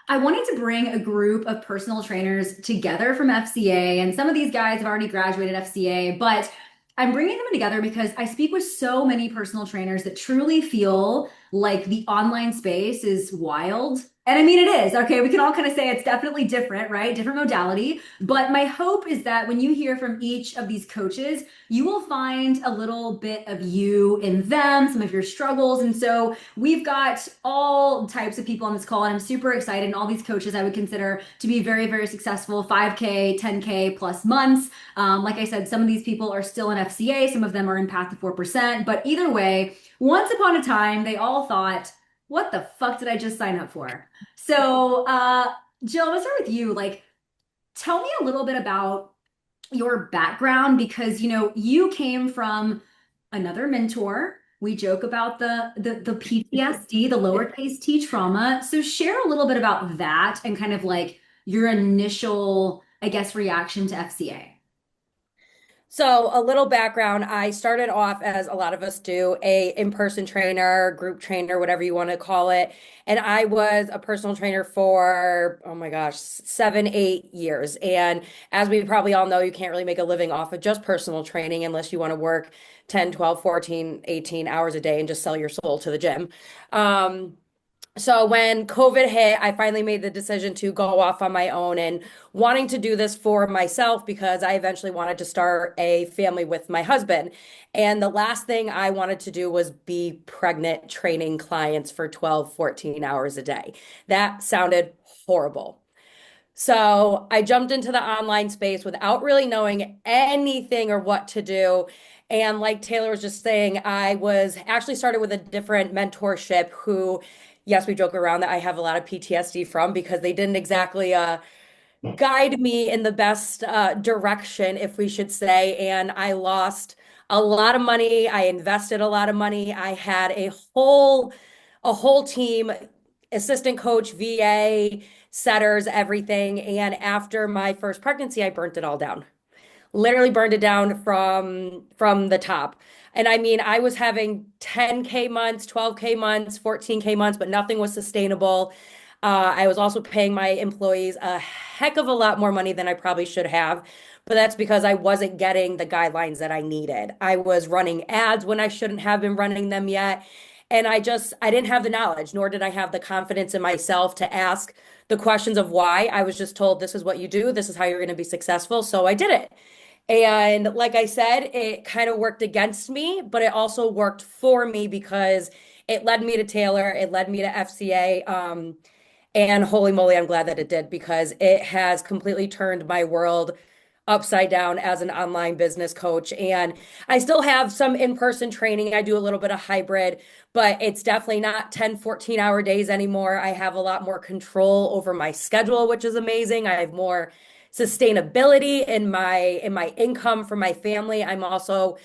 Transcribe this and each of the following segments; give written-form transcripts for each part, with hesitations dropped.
I wanted to bring a group of personal trainers together from FCA, and some of these guys have already graduated FCA, but I'm bringing them together because I speak with so many personal trainers that truly feel like the online space is wild. And I mean, it is. Okay, we can all kind of say it's definitely different, right? Different modality. But my hope is that when you hear from each of these coaches, you will find a little bit of you in them, some of your struggles. And so we've got all types of people on this call, and I'm super excited. And all these coaches I would consider to be very, very successful 5K, 10K plus months. Like I said, some of these people are still in FCA, some of them are in Path to 4%. But either way, once upon a time, they all thought, what the fuck did I just sign up for? So, Jill, let's start with you. Like, tell me a little bit about your background because you came from another mentor. We joke about the PTSD, the lowercase t trauma. So share a little bit about that and kind of like your initial, I guess, reaction to FCA. So a little background, I started off as a lot of us do, a in-person trainer, group trainer, whatever you want to call it. And I was a personal trainer for, oh my gosh, 7, 8 years. And as we probably all know, you can't really make a living off of just personal training unless you want to work 10, 12, 14, 18 hours a day and just sell your soul to the gym. Um, so when COVID hit, I finally made the decision to go off on my own and wanting to do this for myself because I eventually wanted to start a family with my husband. And the last thing I wanted to do was be pregnant training clients for 12, 14 hours a day. That sounded horrible. So I jumped into the online space without really knowing anything or what to do. And like Taylor was just saying, I was actually started with a different mentorship who, yes, we joke around that I have a lot of PTSD from because they didn't exactly guide me in the best direction, if we should say. And I lost a lot of money. I invested a lot of money. I had a whole team, assistant coach, VA, setters, everything. And after my first pregnancy, I burnt it all down. Literally burned it down from the top. And I mean, I was having 10K months, 12K months, 14K months, but nothing was sustainable. I was also paying my employees a heck of a lot more money than I probably should have, but that's because I wasn't getting the guidelines that I needed. I was running ads when I shouldn't have been running them yet. And I didn't have the knowledge, nor did I have the confidence in myself to ask the questions of why. I was just told, this is what you do, this is how you're going to be successful. So I did it. And like I said, it kind of worked against me, but it also worked for me because it led me to Taylor, it led me to FCA. And holy moly, I'm glad that it did because it has completely turned my world upside down as an online business coach. And I still have some in-person training. I do a little bit of hybrid, but it's definitely not 10, 14-hour days anymore. I have a lot more control over my schedule, which is amazing. I have more sustainability in my income for my family. I'm also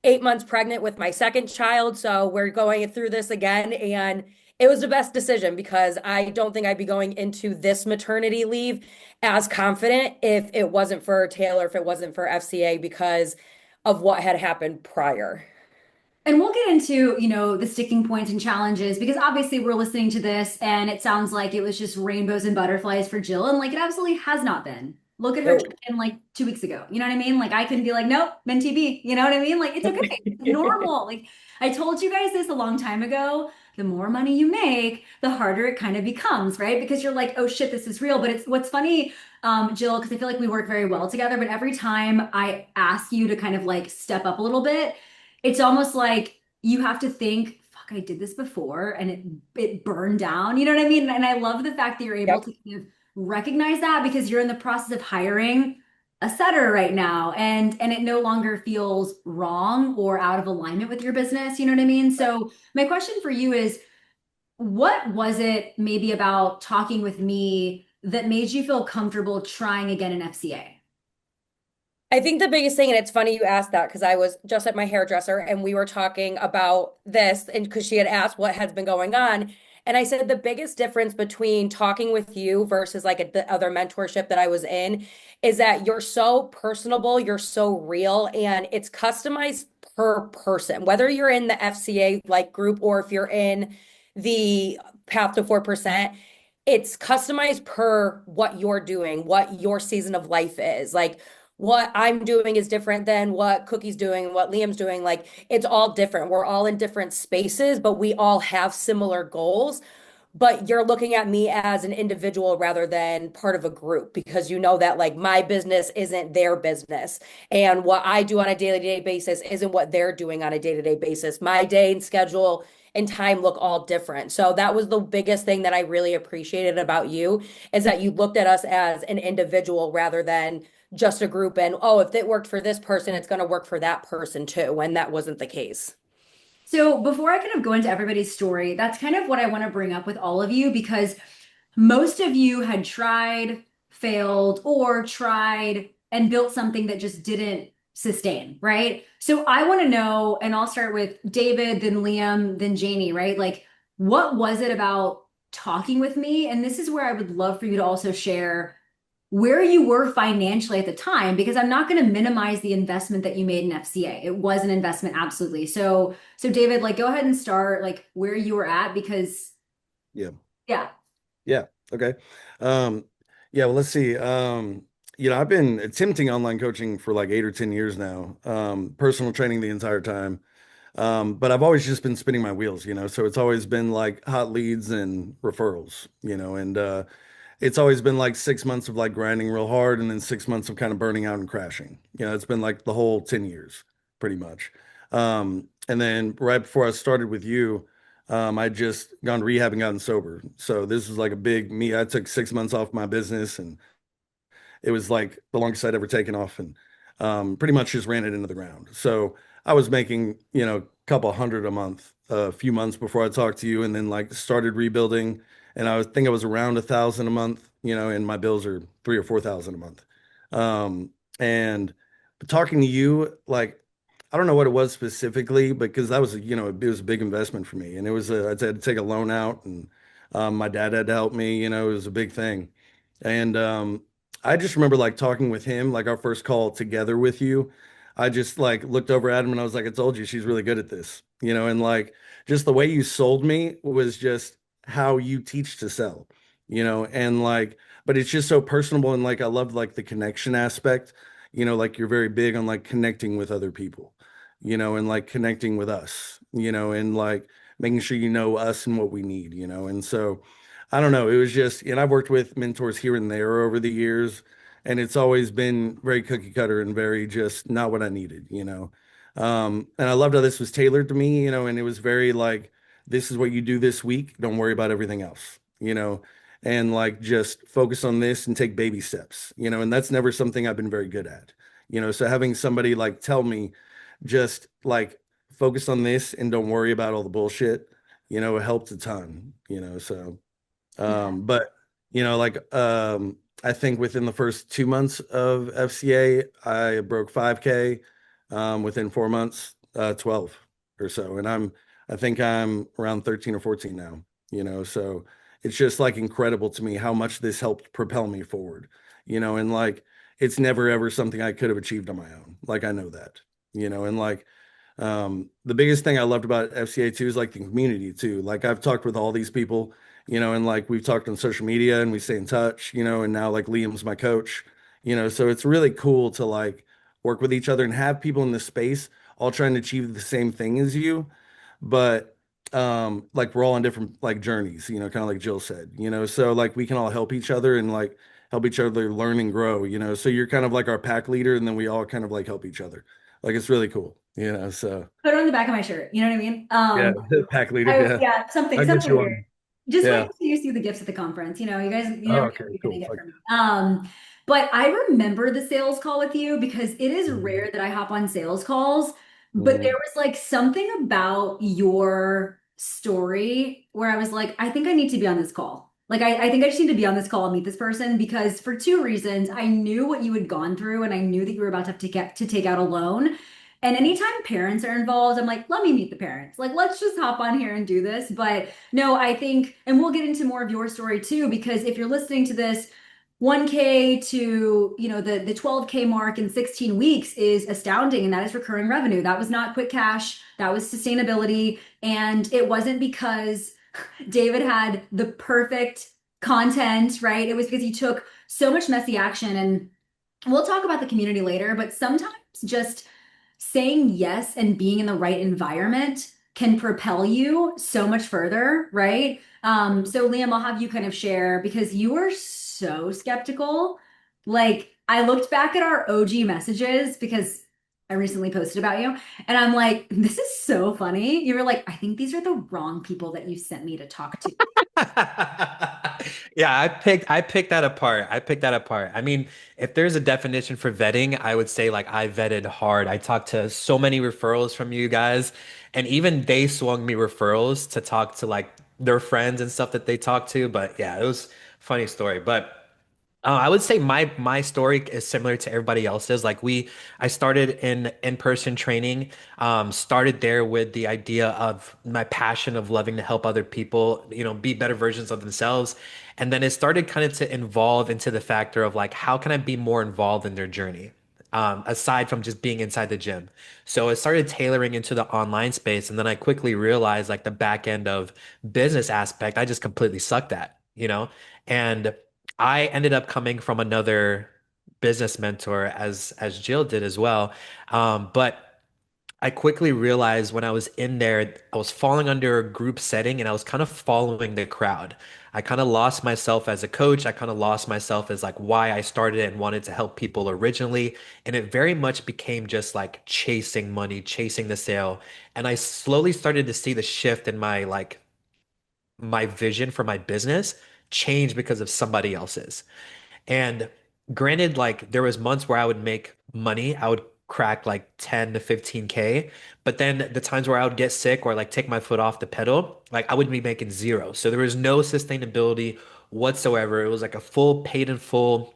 8 months pregnant with my second child, so we're going through this again, and it was the best decision because I don't think I'd be going into this maternity leave as confident if it wasn't for Taylor, if it wasn't for FCA because of what had happened prior. And we'll get into, the sticking points and challenges because obviously we're listening to this and it sounds like it was just rainbows and butterflies for Jill. And like it absolutely has not been. Look at her No. check-in like 2 weeks ago. You know what I mean? Like I can be like, nope, men TB. You know what I mean? Like it's okay. It's normal. Like I told you guys this a long time ago. The more money you make, the harder it kind of becomes, right? Because you're like, oh shit, this is real. But it's what's funny, Jill, because I feel like we work very well together. But every time I ask you to kind of like step up a little bit, it's almost like you have to think, fuck, I did this before and it burned down. You know what I mean? And I love the fact that you're able Yep. to kind of recognize that because you're in the process of hiring a setter right now and it no longer feels wrong or out of alignment with your business. You know what I mean? So my question for you is, what was it maybe about talking with me that made you feel comfortable trying again in FCA? I think the biggest thing, and it's funny you asked that because I was just at my hairdresser and we were talking about this, and because she had asked what has been going on. And I said the biggest difference between talking with you versus like the other mentorship that I was in is that you're so personable, you're so real, and it's customized per person. Whether you're in the FCA like group or if you're in the Path to 4%, it's customized per what you're doing, what your season of life is. Like what I'm doing is different than what Cookie's doing, what Liam's doing. Like it's all different. We're all in different spaces, but we all have similar goals. But you're looking at me as an individual rather than part of a group because you know that like my business isn't their business. And what I do on a day-to-day basis isn't what they're doing on a day-to-day basis. My day and schedule and time look all different. So that was the biggest thing that I really appreciated about you is that you looked at us as an individual rather than just a group and oh, if it worked for this person, it's going to work for that person too, when that wasn't the case. So before I kind of go into everybody's story, that's kind of what I want to bring up with all of you because most of you had tried, failed, or tried and built something that just didn't sustain, right? So I want to know, and I'll start with David, then Liam, then Janie, right? Like, what was it about talking with me? And this is where I would love for you to also share where you were financially at the time, because I'm not going to minimize the investment that you made in FCA. It was an investment, absolutely. So David, like, go ahead and start like where you were at because, Yeah. yeah. Yeah. Okay. Um, yeah, well, let's see. I've been attempting online coaching for like 8 or 10 years now, personal training the entire time. But I've always just been spinning my wheels, so it's always been like hot leads and referrals, and it's always been like 6 months of like grinding real hard and then 6 months of kind of burning out and crashing. It's been like the whole 10 years pretty much. And then right before I started with you, I'd just gone rehab and gotten sober. So this was like a big me. I took 6 months off my business and it was like the longest I'd ever taken off and pretty much just ran it into the ground. So I was making, a couple hundred a month, a few months before I talked to you and then like started rebuilding. And think I was around 1,000 a month, and my bills are 3 or 4 thousand a month. And talking to you, like, I don't know what it was specifically, because that was, it was a big investment for me. And I had to take a loan out and my dad had to help me, it was a big thing. And I just remember like talking with him, like our first call together with you. I just like looked over at him and I was like, I told you she's really good at this, and like just the way you sold me was just how you teach to sell, and like, but it's just so personable and like I love like the connection aspect, like you're very big on like connecting with other people, and like connecting with us, and like making sure you know us and what we need, and so. I don't know. It was just, and I've worked with mentors here and there over the years, and it's always been very cookie cutter and very just not what I needed, And I loved how this was tailored to me, and it was very like, this is what you do this week. Don't worry about everything else, and like just focus on this and take baby steps, and that's never something I've been very good at, So having somebody like tell me just like focus on this and don't worry about all the bullshit, it helped a ton, so. But I think within the first 2 months of FCA, I broke 5K. Within 4 months, 12 or so, and I think I'm around 13 or 14 now. So it's just like incredible to me how much this helped propel me forward. And like it's never ever something I could have achieved on my own. Like I know that. And like the biggest thing I loved about FCA too is like the community too. Like I've talked with all these people, and like we've talked on social media and we stay in touch, and now like Liam's my coach, so it's really cool to like work with each other and have people in this space all trying to achieve the same thing as you, but like we're all on different like journeys, kind of like Jill said, so like we can all help each other and like help each other learn and grow, so you're kind of like our pack leader and then we all kind of like help each other. Like it's really cool, so Put it on the back of my shirt. You know what I mean? yeah, pack leader, I yeah. yeah, something I'll get something you weird. one. Just wait Yeah. until you see the gifts at the conference. You guys, you Oh, never know okay, what you're gonna cool. get Like, from me. But I remember the sales call with you because it is mhm, rare that I hop on sales calls, but there mhm. was like something about your story where I was like, I think I need to be on this call. Like I think I just need to be on this call and meet this person because for two reasons. I knew what you had gone through and I knew that you were about to have to get to take out a loan. And anytime parents are involved, I'm like, let me meet the parents. Like, let's just hop on here and do this. But no, I think, and we'll get into more of your story too, because if you're listening to this, 1K to, the 12K mark in 16 weeks is astounding. And that is recurring revenue. That was not quick cash. That was sustainability. And it wasn't because David had the perfect content, right? It was because you took so much messy action. And we'll talk about the community later, but sometimes just saying yes and being in the right environment can propel you so much further, right? So Liam, I'll have you kind of share because you were so skeptical. Like, I looked back at our OG messages because I recently posted about you, and I'm like, this is so funny. You were like, I think these are the wrong people that you sent me to talk to. Yeah, I picked that apart. I picked that apart. I mean, if there's a definition for vetting, I would say like I vetted hard. I talked to so many referrals from you guys, and even they swung me referrals to talk to like their friends and stuff that they talked to. But yeah, it was a funny story. But I would say my story is similar to everybody else's. I started in in-person training, started there with the idea of my passion of loving to help other people, be better versions of themselves. And then it started kind of to evolve into the factor of like, how can I be more involved in their journey? Aside from just being inside the gym. So it started tailoring into the online space. And then I quickly realized like the back end of business aspect, I just completely sucked at. And I ended up coming from another business mentor as Jill did as well. But I quickly realized when I was in there, I was falling under a group setting and I was kind of following the crowd. I kind of lost myself as a coach. I kind of lost myself as like why I started and wanted to help people originally. And it very much became just like chasing money, chasing the sale. And I slowly started to see the shift in my vision for my business change because of somebody else's. And granted, like there was months where I would make money, I would crack like 10 to 15K, but then the times where I would get sick or like take my foot off the pedal, like I would be making zero. So there was no sustainability whatsoever. It was like a full paid in full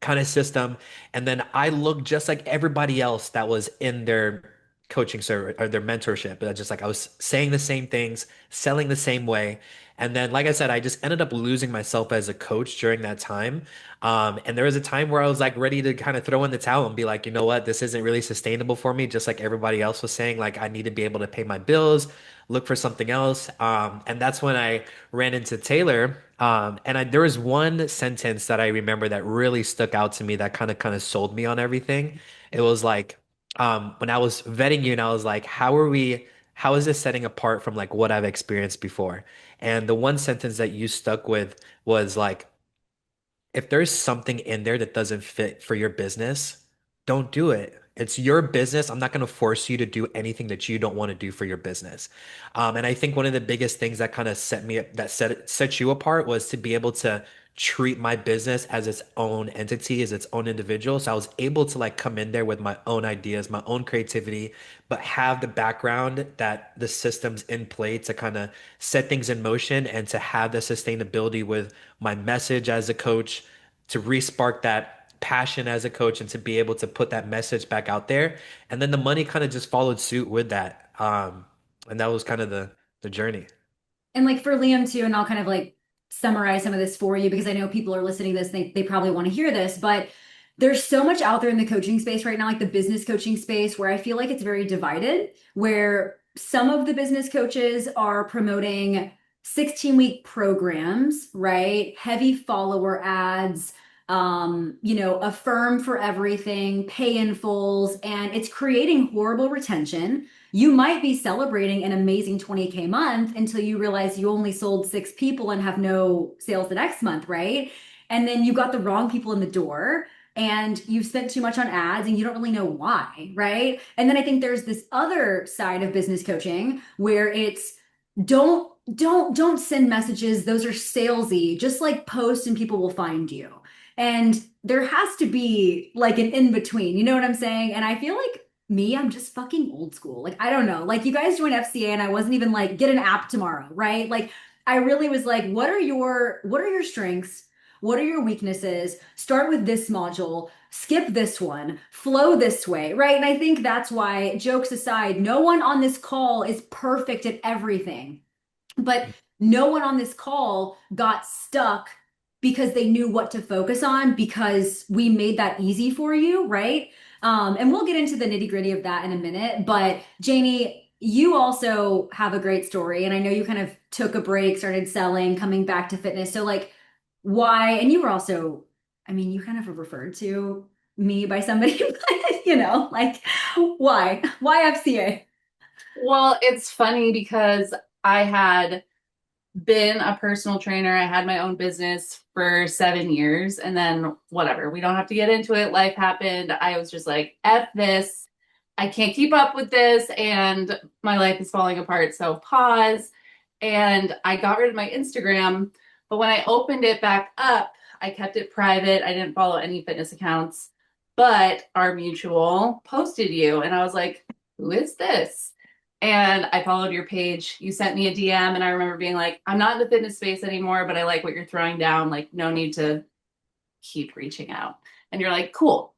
kind of system. And then I looked just like everybody else that was in their coaching service or their mentorship. Just like I was saying the same things, selling the same way. And then, like I said, I just ended up losing myself as a coach during that time. And there was a time where I was like ready to kind of throw in the towel and be like, you know what, this isn't really sustainable for me. Just like everybody else was saying, like I need to be able to pay my bills, look for something else. And that's when I ran into Taylor. There was one sentence that I remember that really stuck out to me that kind of sold me on everything. It was like when I was vetting you and I was like, how is this setting apart from like what I've experienced before? And the one sentence that you stuck with was like, if there's something in there that doesn't fit for your business, don't do it. It's your business. I'm not going to force you to do anything that you don't want to do for your business. And I think one of the biggest things that kind of set you apart was to be able to treat my business as its own entity, as its own individual. So I was able to like come in there with my own ideas, my own creativity, but have the background that the systems in play to kind of set things in motion and to have the sustainability with my message as a coach, to re-spark that passion as a coach and to be able to put that message back out there. And then the money kind of just followed suit with that. And that was kind of the journey. And like for Liam too, and I'll kind of like summarize some of this for you because I know people are listening to this, they probably want to hear this, but there's so much out there in the coaching space right now, like the business coaching space, where I feel like it's very divided, where some of the business coaches are promoting 16-week programs, right? Heavy follower ads, affirm for everything, pay in fulls, and it's creating horrible retention. You might be celebrating an amazing 20K month until you realize you only sold six people and have no sales the next month, right? And then you got the wrong people in the door and you've spent too much on ads and you don't really know why, right? And then I think there's this other side of business coaching where it's don't send messages. Those are salesy. Just like post and people will find you. And there has to be like an in between. You know what I'm saying? And I feel like me, I'm just fucking old school. Like, I don't know. Like, you guys joined FCA and I wasn't even like, get an app tomorrow, right? Like, I really was like, what are your strengths? What are your weaknesses? Start with this module, skip this one, flow this way, right? And I think that's why, jokes aside, no one on this call is perfect at everything. But no one on this call got stuck because they knew what to focus on because we made that easy for you, right? And we'll get into the nitty gritty of that in a minute. But Janie, you also have a great story. And I know you kind of took a break, started selling, coming back to fitness. So, like, why, and you were also, I mean, you kind of referred to me by somebody, but, like, why FCA? Well, it's funny because I had been a personal trainer. I had my own business for 7 years, and then whatever, we don't have to get into it. Life happened. I was just like, F this. I can't keep up with this, and my life is falling apart. So pause. And I got rid of my Instagram. But when I opened it back up, I kept it private. I didn't follow any fitness accounts, but our mutual posted you. And I was like, who is this? And I followed your page. You sent me a DM, and I remember being like, I'm not in the fitness space anymore, but I like what you're throwing down. Like, no need to keep reaching out. And you're like, cool.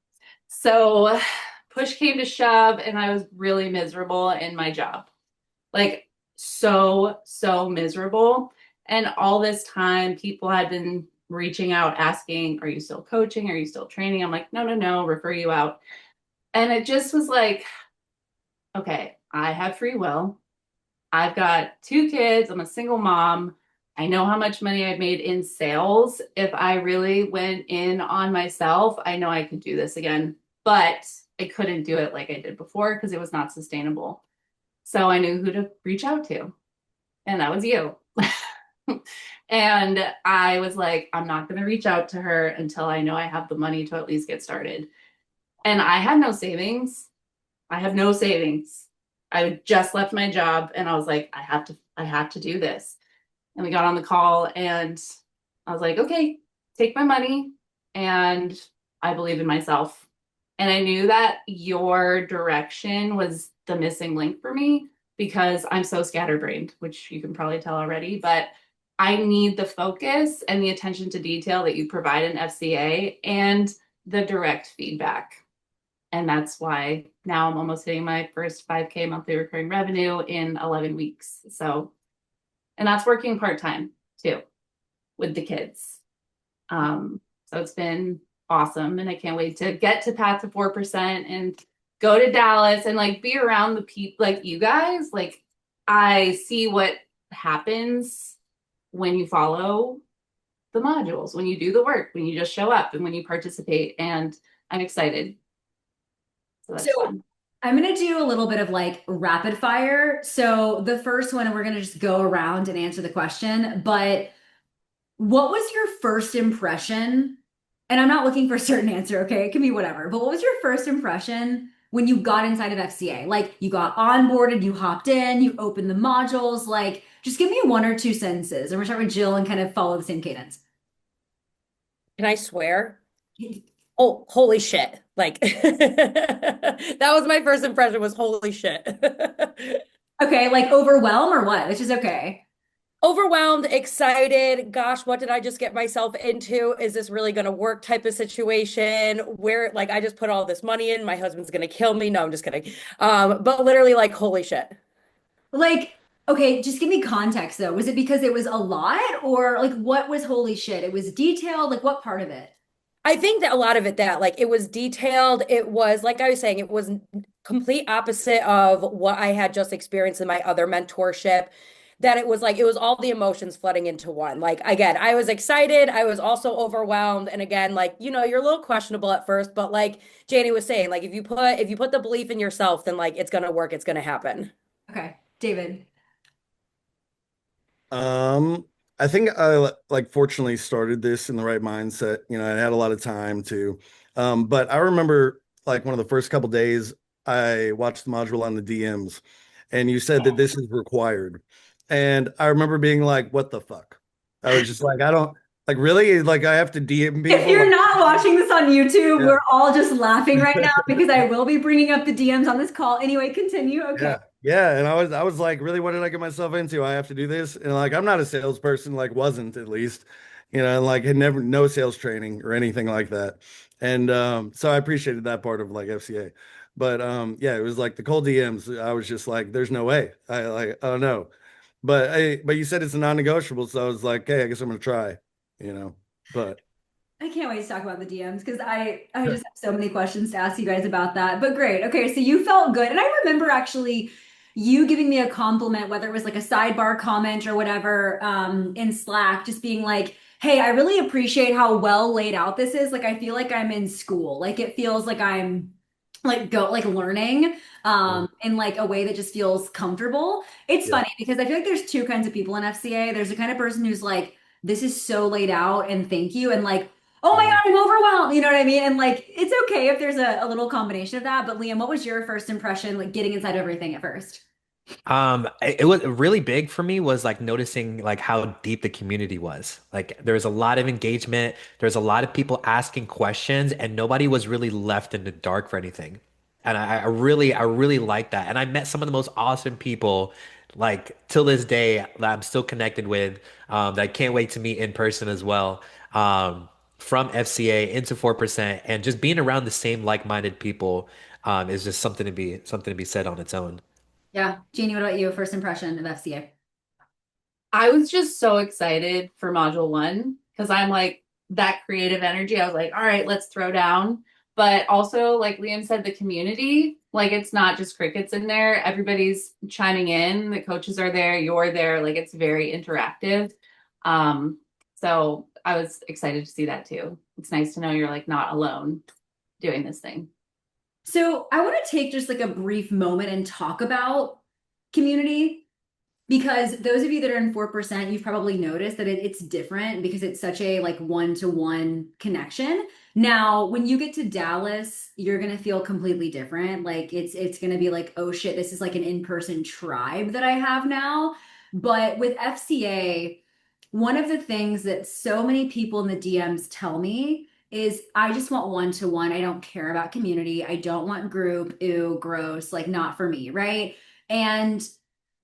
So push came to shove, and I was really miserable in my job. Like, so miserable. And all this time, people had been reaching out asking, are you still coaching? Are you still training? I'm like, no, refer you out. And it just was like, okay, I have free will. I've got 2 kids. I'm a single mom. I know how much money I've made in sales. If I really went in on myself, I know I could do this again, but I couldn't do it like I did before because it was not sustainable. So I knew who to reach out to, and that was you. And I was like, I'm not going to reach out to her until I know I have the money to at least get started. And I had no savings. I have no savings. I just left my job, and I was like, I have to do this. And we got on the call, and I was like, okay, take my money. And I believe in myself. And I knew that your direction was the missing link for me because I'm so scatterbrained, which you can probably tell already, but I need the focus and the attention to detail that you provide in FCA and the direct feedback. And that's why now I'm almost hitting my first 5K monthly recurring revenue in 11 weeks. So, and that's working part-time too with the kids. So it's been awesome. And I can't wait to get to Path to 4% and go to Dallas and like be around the people like you guys. Like, I see what happens when you follow the modules, when you do the work, when you just show up and when you participate. And I'm excited. So that's fun. I'm going to do a little bit of like rapid fire. So the first one, and we're going to just go around and answer the question. But what was your first impression? And I'm not looking for a certain answer, okay? It can be whatever. But what was your first impression when you got inside of FCA? Like, you got onboarded, you hopped in, you opened the modules. Like, just give me 1 or 2 sentences. And we're starting with Jill and kind of follow the same cadence. Can I swear? Oh, holy shit. Like that was my first impression was holy shit. Okay, like overwhelm or what? Which is okay. Overwhelmed, excited. Gosh, what did I just get myself into? Is this really going to work type of situation where like I just put all this money in, my husband's going to kill me. No, I'm just kidding. But literally like holy shit. Like, okay, just give me context though. Was it because it was a lot or like what was holy shit? It was detailed, like what part of it? I think that a lot of it that like it was detailed. It was like I was saying, it was complete opposite of what I had just experienced in my other mentorship. That it was like it was all the emotions flooding into one. Like again, I was excited, I was also overwhelmed, and again, like you're a little questionable at first, but like Janie was saying, like if you put the belief in yourself, then like it's gonna work, it's gonna happen. Okay, David. Um, I think I like fortunately started this in the right mindset. I had a lot of time to. But I remember like one of the first couple days I watched the module on the DMs and you said that this is required. And I remember being like, what the fuck? I was just like, I don't like really like I have to DM If people. you're Like, not watching this on YouTube, yeah. we're all just laughing right now because I will be bringing up the DMs on this call. Anyway, continue. Okay. Yeah. Yeah. And I was like, really, what did I get myself into? I have to do this. And like, I'm not a salesperson, like wasn't at least, and like had never no sales training or anything like that. And so I appreciated that part of like FCA. But yeah, it was like the cold DMs. I was just like, there's no way. I like, oh no. But you said it's a non-negotiable, so I was like, hey, I guess I'm gonna try, you know. But I can't wait to talk about the DMs because I just have so many questions to ask you guys about that. But great. Okay, so you felt good. And I remember actually you giving me a compliment, whether it was like a sidebar comment or whatever, in Slack, just being like, Hey, I really appreciate how well laid out this is. Like, I feel like I'm in school. Like, it feels like I'm like learning Mhm. in like a way that just feels comfortable. It's Yeah. funny because I feel like there's two kinds of people in FCA. There's the kind of person who's like, this is so laid out and thank you, and like, oh my Mhm. God, I'm overwhelmed. You know what I mean? And like, it's okay if there's a little combination of that. But Liam, what was your first impression, like getting inside everything at first? It was really big for me was like noticing like how deep the community was. Like there's a lot of engagement, there's a lot of people asking questions, and nobody was really left in the dark for anything. And I really like that. And I met some of the most awesome people, like till this day that I'm still connected with, that I can't wait to meet in person as well. From FCA into 4%, and just being around the same like-minded people, is just something to be said on its own. Yeah. Jeannie, what about you? First impression of FCA? I was just so excited for module one because I'm like that creative energy. I was like, all right, let's throw down. But also, like Liam said, the community, like it's not just crickets in there. Everybody's chiming in. The coaches are there. You're there. Like it's very interactive. Um, so I was excited to see that too. It's nice to know you're like not alone doing this thing. So I want to take just like a brief moment and talk about community. Because those of you that are in 4%, you've probably noticed that it's different because it's such a like one-to-one connection. Now, when you get to Dallas, you're gonna feel completely different. Like it's gonna be like, oh shit, this is like an in-person tribe that I have now. But with FCA, one of the things that so many people in the DMs tell me is I just want one-to-one. I don't care about community. I don't want group. Ew, gross. Like not for me, right? And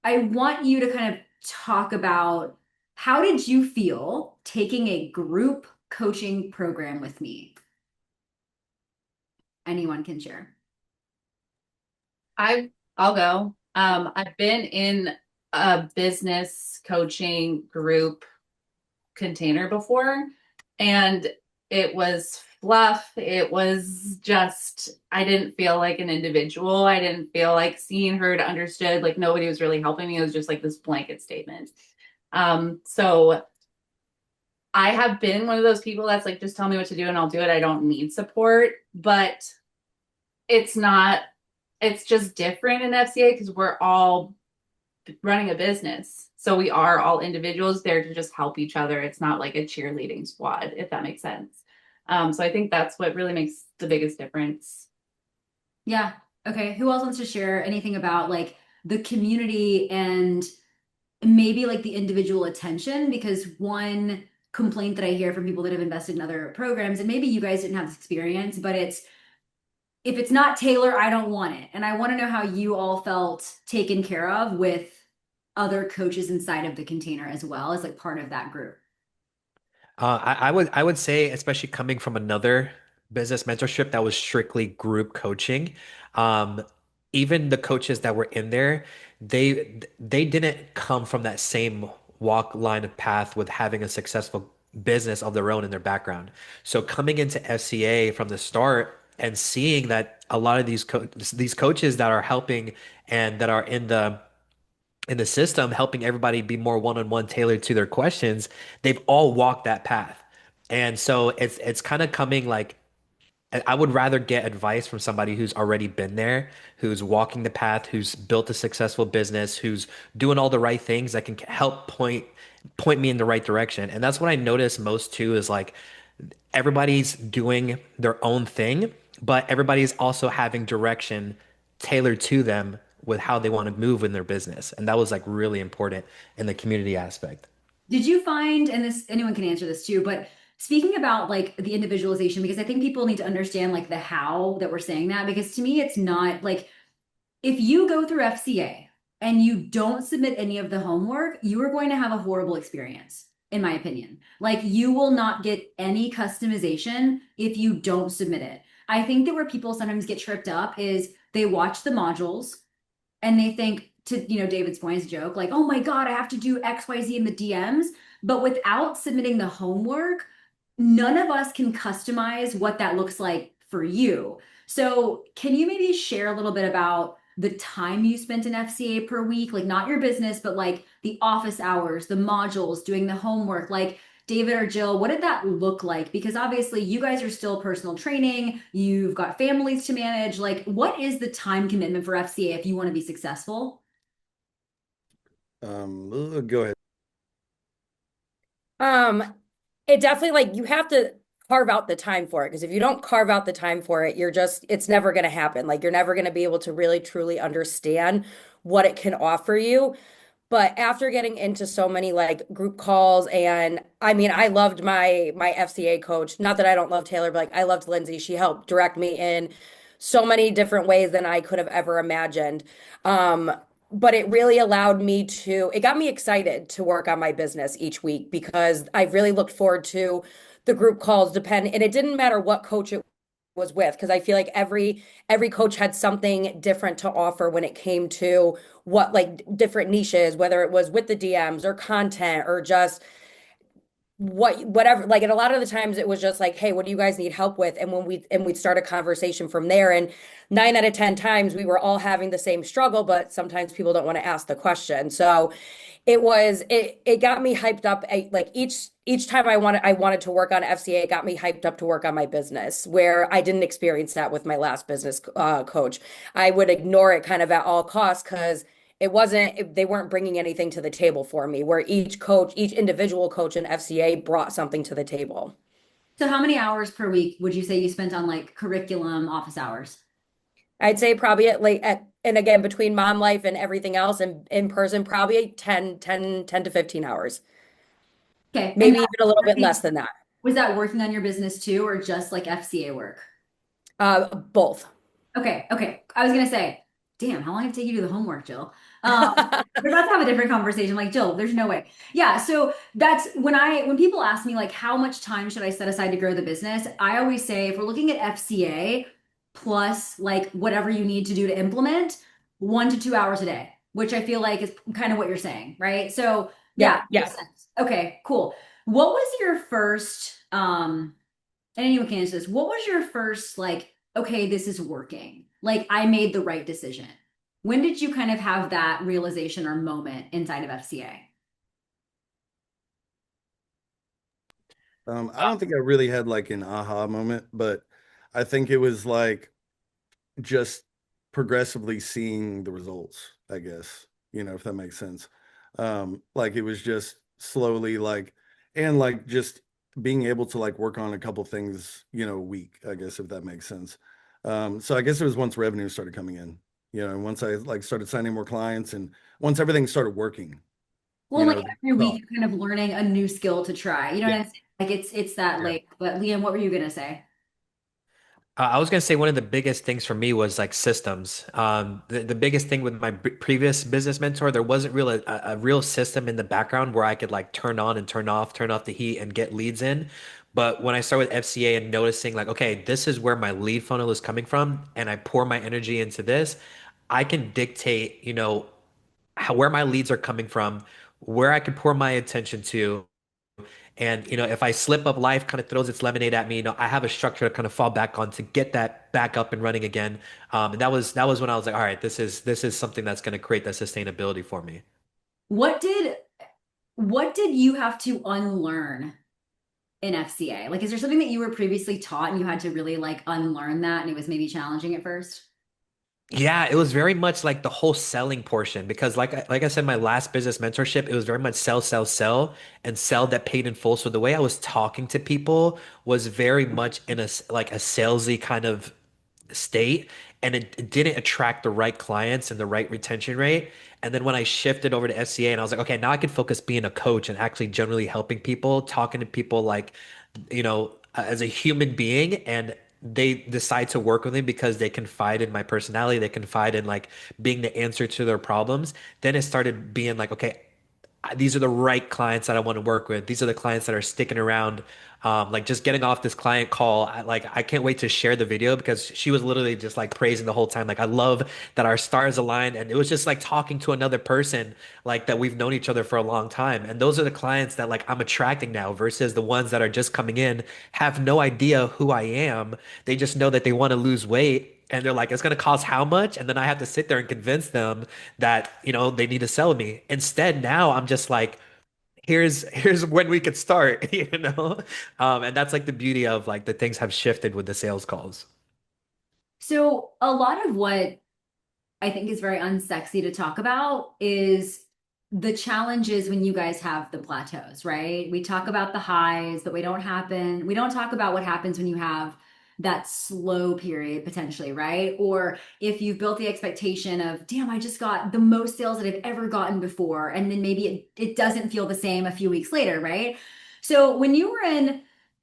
I want you to kind of talk about how did you feel taking a group coaching program with me? Anyone can share. I'll go. I've been in a business coaching group container before, and it was fluff. It was just, I didn't feel like an individual. I didn't feel like seen, heard, understood. Like nobody was really helping me. It was just like this blanket statement. So I have been one of those people that's like, just tell me what to do and I'll do it. I don't need support, but it's not, it's just different in FCA because we're all running a business. So we are all individuals there to just help each other. It's not like a cheerleading squad, if that makes sense. So I think that's what really makes the biggest difference. Yeah. Okay. Who else wants to share anything about like the community and maybe like the individual attention? Because one complaint that I hear from people that have invested in other programs, and maybe you guys didn't have this experience, but it's if it's not Taylor, I don't want it. And I want to know how you all felt taken care of with other coaches inside of the container as well as like part of that group. I would say, especially coming from another business mentorship that was strictly group coaching, um, even the coaches that were in there, they didn't come from that same walk line of path with having a successful business of their own in their background. So coming into FCA from the start and seeing that a lot of these coaches that are helping and that are in the system, helping everybody be more one-on-one tailored to their questions, they've all walked that path. And so it's kind of coming like I would rather get advice from somebody who's already been there, who's walking the path, who's built a successful business, who's doing all the right things that can help point me in the right direction. And that's what I notice most too is like everybody's doing their own thing, but everybody's also having direction tailored to them with how they want to move in their business. And that was like really important in the community aspect. Did you find, and this anyone can answer this too, but speaking about like the individualization, because I think people need to understand like the how that we're saying that, because to me, it's not like if you go through FCA and you don't submit any of the homework, you are going to have a horrible experience, in my opinion. Like you will not get any customization if you don't submit it. I think that where people sometimes get tripped up is they watch the modules and they think to David's point's joke like, oh my god, I have to do XYZ in the DMs, but without submitting the homework, none of us can customize what that looks like for you. So can you maybe share a little bit about the time you spent in FCA per week, like not your business but like the office hours, the modules, doing the homework, like David or Jill, what did that look like? Because obviously you guys are still personal training, you've got families to manage. Like, what is the time commitment for FCA if you want to be successful? Go ahead. Um, it definitely like you have to carve out the time for it because if you don't carve out the time for it, it's never going to happen. Like you're never going to be able to really truly understand what it can offer you. But after getting into so many like group calls and I mean, I loved my FCA coach. Not that I don't love Taylor, but like I loved Lindsay. She helped direct me in so many different ways than I could have ever imagined. Um, but it really allowed me to, it got me excited to work on my business each week because I really looked forward to the group calls and it didn't matter what coach it was with because I feel like every coach had something different to offer when it came to what like different niches, whether it was with the DMs or content or just whatever. Like, and a lot of the times it was just like, hey, what do you guys need help with? And we'd start a conversation from there. And 9 out of 10 times we were all having the same struggle, but sometimes people don't want to ask the question. So it got me hyped up. Like each time I wanted to work on FCA, it got me hyped up to work on my business, where I didn't experience that with my last business coach. I would ignore it kind of at all costs because they weren't bringing anything to the table for me, where each individual coach in FCA brought something to the table. So how many hours per week would you say you spent on like curriculum office hours? I'd say probably and again, between mom life and everything else and in person, probably 10 to 15 hours, Okay. And maybe even a little bit that, less than that. was that working on your business too, or just like FCA work? Both. Okay, okay. I was gonna say, damn, how long did it take you to do the homework, Jill? We're about to have a different conversation. Like, Jill, there's no way. Yeah, so that's when people ask me like how much time should I set aside to grow the business, I always say if we're looking at FCA plus like whatever you need to do to implement, 1 to 2 hours a day, which I feel like is kind of what you're saying, right? So yeah, Yep. makes Yes. sense. Okay, cool. What was your first and anyone can answer this. What was your first like, okay, this is working? Like I made the right decision. When did you kind of have that realization or moment inside of FCA? I don't think I really had like an aha moment, but I think it was like just progressively seeing the results, I guess, if that makes sense. Like it was just slowly like, and like just being able to like work on a couple things, a week, I guess, if that makes sense. So I guess it was once revenue started coming in, and once I like started signing more clients and once everything started working, Well, like every oh, week you're kind of learning a new skill to try. You know what yeah, I'm saying? Like it's that yeah. late. But Liam, what were you gonna say? I was gonna say one of the biggest things for me was like systems. The biggest thing with my previous business mentor, there wasn't really a real system in the background where I could like turn on and turn off the heat and get leads in. But when I started with FCA and noticing like, okay, this is where my lead funnel is coming from, and I pour my energy into this, I can dictate, where my leads are coming from, where I can pour my attention to. And, if I slip up, life kind of throws its lemonade at me. I have a structure to kind of fall back on to get that back up and running again. And that was when I was like, all right, this is something that's going to create that sustainability for me. What did what did you have to unlearn in FCA? Like, is there something that you were previously taught and you had to really like unlearn that and it was maybe challenging at first? Yeah, it was very much like the whole selling portion because like I said, my last business mentorship, it was very much sell, sell, sell and sell that paid in full. So the way I was talking to people was very much in like a salesy kind of state, and it didn't attract the right clients and the right retention rate. And then when I shifted over to FCA and I was like, okay, now I can focus being a coach and actually generally helping people, talking to people like, as a human being, and they decide to work with me because they confide in my personality, they confide in like being the answer to their problems. Then it started being like, okay, these are the right clients that I want to work with. These are the clients that are sticking around. Like just getting off this client call, I can't wait to share the video because she was literally just like praising the whole time. Like I love that our stars aligned, and it was just like talking to another person like that we've known each other for a long time. And those are the clients that like I'm attracting now versus the ones that are just coming in, have no idea who I am. They just know that they want to lose weight. And they're like, it's going to cost how much? And then I have to sit there and convince them that, they need to sell me. Instead, now I'm just like, here's when we could start, and that's like the beauty of like the things have shifted with the sales calls. So a lot of what I think is very unsexy to talk about is the challenges when you guys have the plateaus, right? We talk about the highs, but we don't talk about what happens when you have that slow period potentially, right? Or if you've built the expectation of, damn, I just got the most sales that I've ever gotten before, and then maybe it doesn't feel the same a few weeks later, right? So when you were in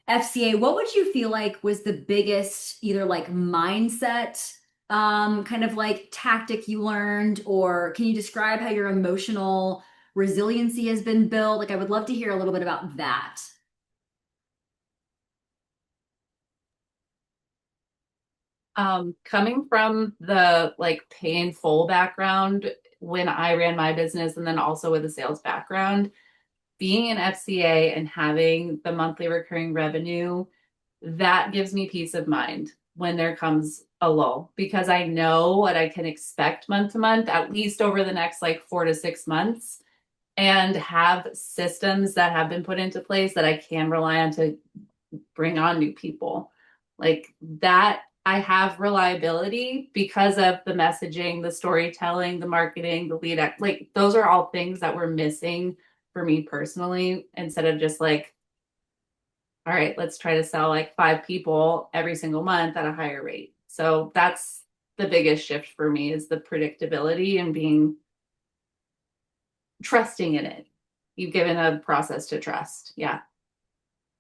FCA, what would you feel like was the biggest either like mindset kind of like tactic you learned, or can you describe how your emotional resiliency has been built? Like, I would love to hear a little bit about that. Coming from the like pay in full background when I ran my business and then also with a sales background, being an FCA and having the monthly recurring revenue, that gives me peace of mind when there comes a lull because I know what I can expect month to month, at least over the next like 4 to 6 months, and have systems that have been put into place that I can rely on to bring on new people. Like that, I have reliability because of the messaging, the storytelling, the marketing, the like those are all things that were missing for me personally, instead of just like, all right, let's try to sell like 5 people every single month at a higher rate. So that's the biggest shift for me is the predictability and being trusting in it. You've given a process to trust. Yeah.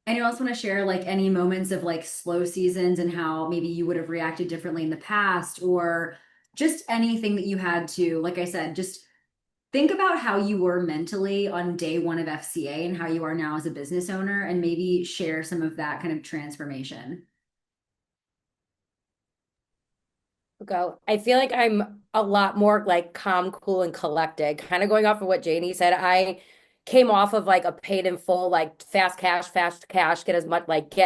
And you also want to share like any moments of like slow seasons and how maybe you would have reacted differently in the past, or just anything that you had to, like I said, just think about how you were mentally on day one of FCA and how you are now as a business owner, and maybe share some of that kind of transformation. Go. I feel like I'm a lot more like calm, cool, and collected. Kind of going off of what Janie said, I came off of like a paid in full, like fast cash, get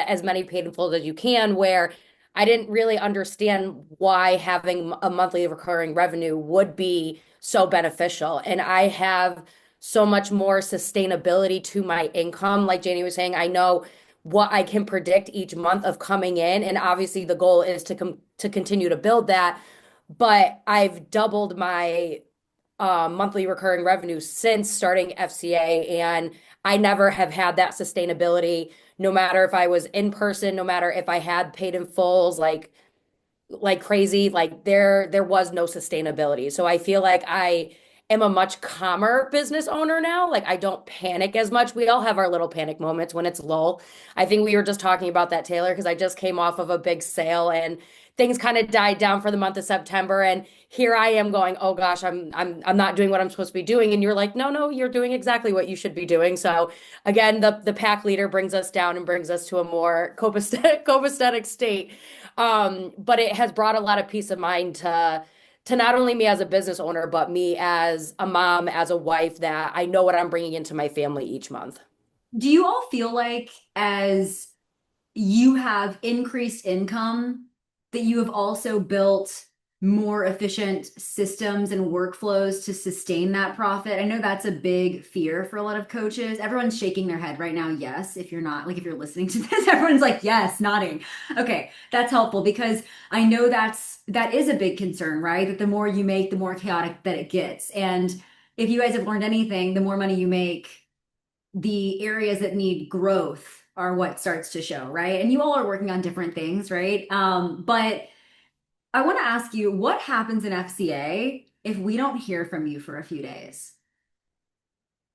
as many paid in full as you can, where I didn't really understand why having a monthly recurring revenue would be so beneficial. And I have so much more sustainability to my income. Like Janie was saying, I know what I can predict each month of coming in. And obviously the goal is to continue to build that. But I've doubled my monthly recurring revenue since starting FCA, and I never have had that sustainability. No matter if I was in person, no matter if I had paid in fulls, like crazy, like there was no sustainability. So I feel like I am a much calmer business owner now. Like I don't panic as much. We all have our little panic moments when it's lull. I think we were just talking about that, Taylor, because I just came off of a big sale and things kind of died down for the month of September, and here I am going, "Oh gosh, I'm not doing what I'm supposed to be doing." And you're like, "No, no, you're doing exactly what you should be doing." So again, the pack leader brings us down and brings us to a more copacetic state. But it has brought a lot of peace of mind to not only me as a business owner, but me as a mom, as a wife, that I know what I'm bringing into my family each month. Do you all feel like as you have increased income, that you have also built more efficient systems and workflows to sustain that profit? I know that's a big fear for a lot of coaches. Everyone's shaking their head right now. Yes, if you're not, like if you're listening to this, everyone's like, yes, nodding. Okay, that's helpful because I know that is a big concern, right? That the more you make, the more chaotic that it gets. And if you guys have learned anything, the more money you make, the areas that need growth are what starts to show, right? And you all are working on different things, right? But I want to ask you, what happens in FCA if we don't hear from you for a few days?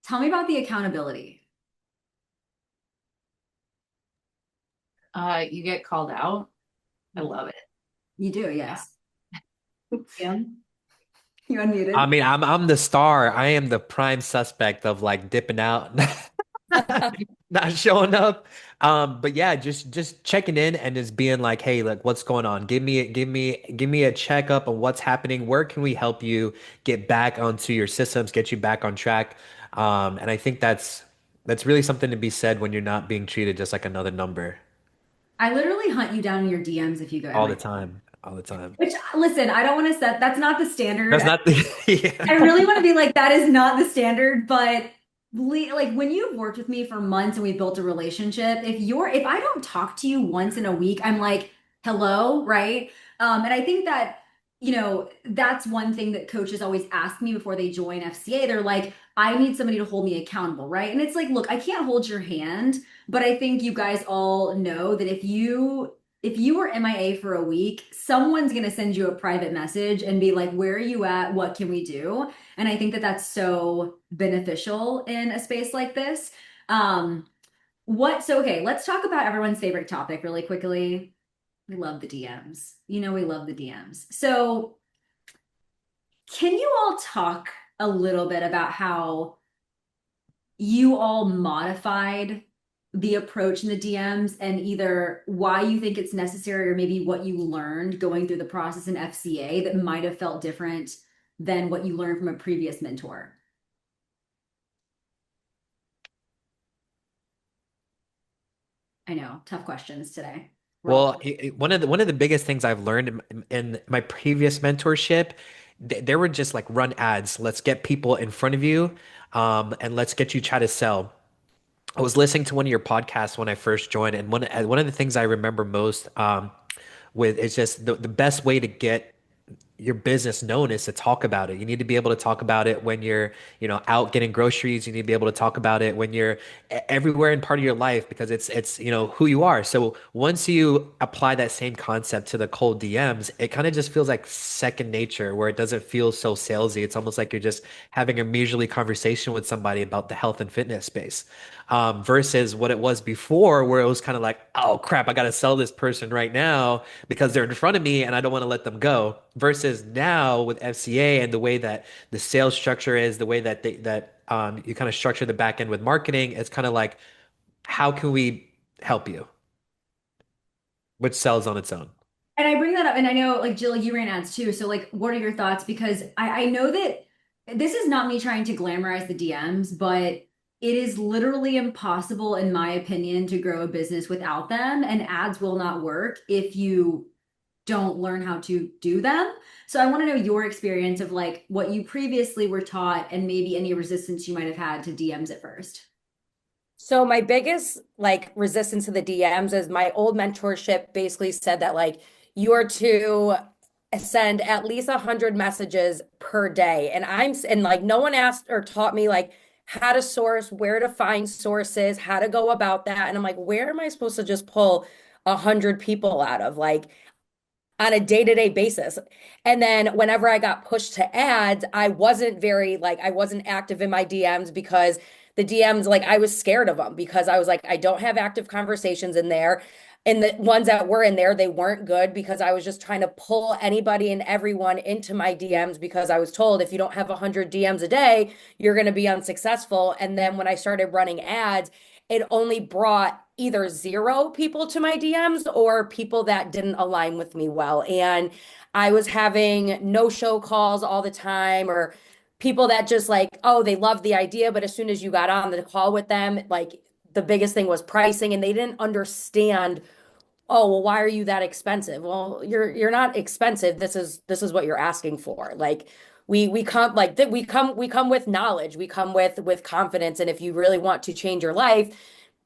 Tell me about the accountability. You get called out. I love it. You do, yes. Yeah. You unmuted. I mean, I'm the star. I am the prime suspect of like dipping out, not showing up. But yeah, just checking in and just being like, hey, like what's going on? Give me a checkup on what's happening. Where can we help you get back onto your systems, get you back on track? And I think that's really something to be said when you're not being treated just like another number I literally hunt you down in your DMs if you go. all the time, all the time. Which, listen, I don't want to set, that's not the standard. That's not the, I yeah. really want to be like, that is not the standard, but like when you've worked with me for months and we've built a relationship, if I don't talk to you once in a week, I'm like, hello, right? And I think that, that's one thing that coaches always ask me before they join FCA. They're like, I need somebody to hold me accountable, right? And it's like, look, I can't hold your hand, but I think you guys all know that if you were MIA for a week, someone's going to send you a private message and be like, where are you at? What can we do? And I think that that's so beneficial in a space like this. Um, okay, let's talk about everyone's favorite topic really quickly. We love the DMs. We love the DMs. So, can you all talk a little bit about how you all modified the approach in the DMs and either why you think it's necessary or maybe what you learned going through the process in FCA that might have felt different than what you learned from a previous mentor? I know, tough questions today. We're all Well, one of the biggest things I've learned in my previous mentorship, there were just like run ads. Let's get people in front of you, and let's get you try to sell. I was listening to one of your podcasts when I first joined, and one of the things I remember most with is just the best way to get your business known is to talk about it. You need to be able to talk about it when you're, out getting groceries. You need to be able to talk about it when you're everywhere in part of your life because it's, who you are. So once you apply that same concept to the cold DMs, it kind of just feels like second nature where it doesn't feel so salesy. It's almost like you're just having a leisurely conversation with somebody about the health and fitness space. Versus what it was before, where it was kind of like, oh crap, I got to sell this person right now because they're in front of me and I don't want to let them go. Versus now with FCA and the way that the sales structure is, the way that you kind of structure the back end with marketing, it's kind of like, how can we help you? Which sells on its own. And I bring that up, and I know, like Jill, you ran ads too. So, like, what are your thoughts? Because I know that this is not me trying to glamorize the DMs, but it is literally impossible, in my opinion, to grow a business without them. And ads will not work if you don't learn how to do them. So, I want to know your experience of like what you previously were taught and maybe any resistance you might have had to DMs at first. So my biggest like resistance to the DMs is my old mentorship basically said that like you are to send at least 100 messages per day. And like no one asked or taught me like how to source, where to find sources, how to go about that. And I'm like, where am I supposed to just pull 100 people out of? Like on a day-to-day basis. And then whenever I got pushed to ads, I wasn't active in my DMs because the DMs, like I was scared of them because I was like, I don't have active conversations in there. And the ones that were in there, they weren't good because I was just trying to pull anybody and everyone into my DMs because I was told if you don't have 100 DMs a day, you're going to be unsuccessful. And then when I started running ads, it only brought either zero people to my DMs or people that didn't align with me well. And I was having no-show calls all the time or people that just like, oh, they loved the idea, but as soon as you got on the call with them, like the biggest thing was pricing and they didn't understand, oh, well, why are you that expensive? Well, you're not expensive. This is what you're asking for. Like we come like that we come with knowledge. We come with confidence and if you really want to change your life,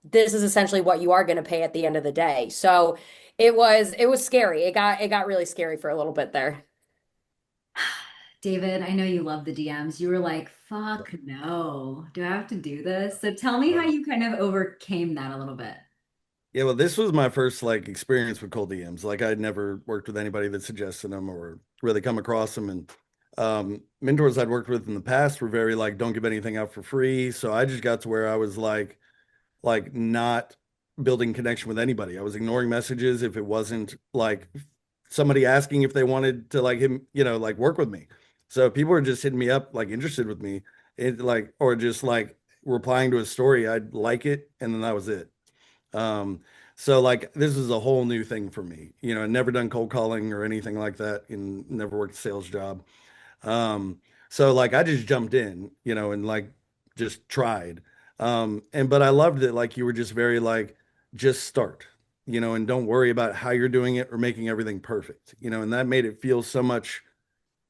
this is essentially what you are going to pay at the end of the day. So it was scary. It got really scary for a little bit there. David, I know you love the DMs. You were like, fuck no. Do I have to do this? So tell me how you kind of overcame that a little bit. Yeah, well, this was my first like experience with cold DMs. Like I'd never worked with anybody that suggested them or really come across them. And mentors I'd worked with in the past were very like, don't give anything out for free. So I just got to where I was like not building connection with anybody. I was ignoring messages if it wasn't like somebody asking if they wanted to like him, like work with me. So people were just hitting me up like interested with me, it like or just like replying to a story. I'd like it, and then that was it. Um, so like this is a whole new thing for me. I'd never done cold calling or anything like that, and never worked a sales job. So like I just jumped in, and like just tried. But I loved it. Like you were just very like, just start, and don't worry about how you're doing it or making everything perfect, and that made it feel so much,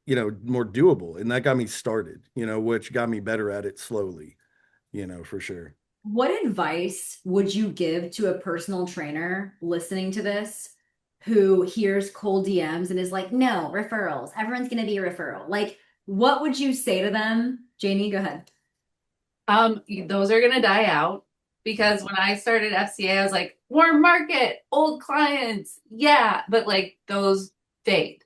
more doable. And that got me started, which got me better at it slowly. for sure. What advice would you give to a personal trainer listening to this who hears cold DMs and is like, no, referrals, everyone's going to be a referral? Like, what would you say to them? Janie, go ahead. Those are gonna die out because when I started FCA, I was like, warm market, old clients, yeah, but like those fade.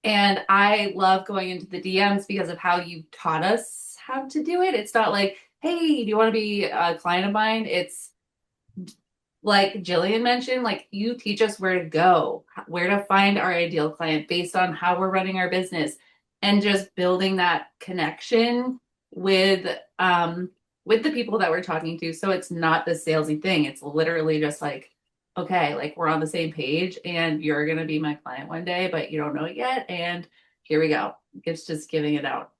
And I love going into the DMs because of how you taught us how to do it. It's not like, hey, do you want to be a client of mine? It's like Jillian mentioned, like you teach us where to go, where to find our ideal client based on how we're running our business and just building that connection with with the people that we're talking to. So it's not the salesy thing. It's literally just like, okay, like we're on the same page and you're gonna be my client one day, but you don't know it yet. And here we go. It's just giving it out.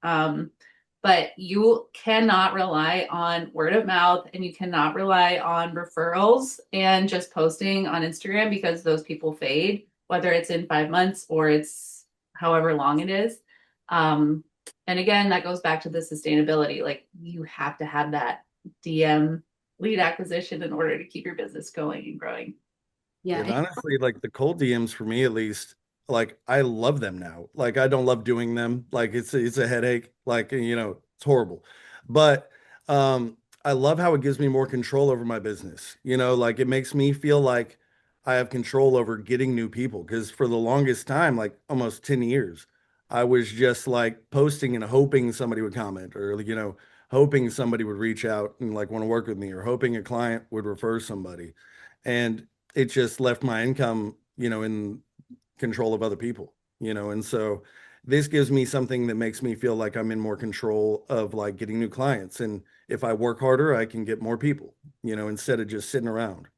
But you cannot rely on word of mouth and you cannot rely on referrals and just posting on Instagram because those people fade, whether it's in 5 months or it's however long it is. Um, and again, that goes back to the sustainability. Like you have to have that DM lead acquisition in order to keep your business going and growing. Yeah. And honestly, like the cold DMs for me at least, like I love them now. Like I don't love doing them. Like it's a headache. Like it's horrible. But I love how it gives me more control over my business. Like it makes me feel like I have control over getting new people because for the longest time, like almost 10 years, I was just like posting and hoping somebody would comment or hoping somebody would reach out and like want to work with me or hoping a client would refer somebody. And it just left my income, in control of other people, and so this gives me something that makes me feel like I'm in more control of like getting new clients. And if I work harder, I can get more people, instead of just sitting around.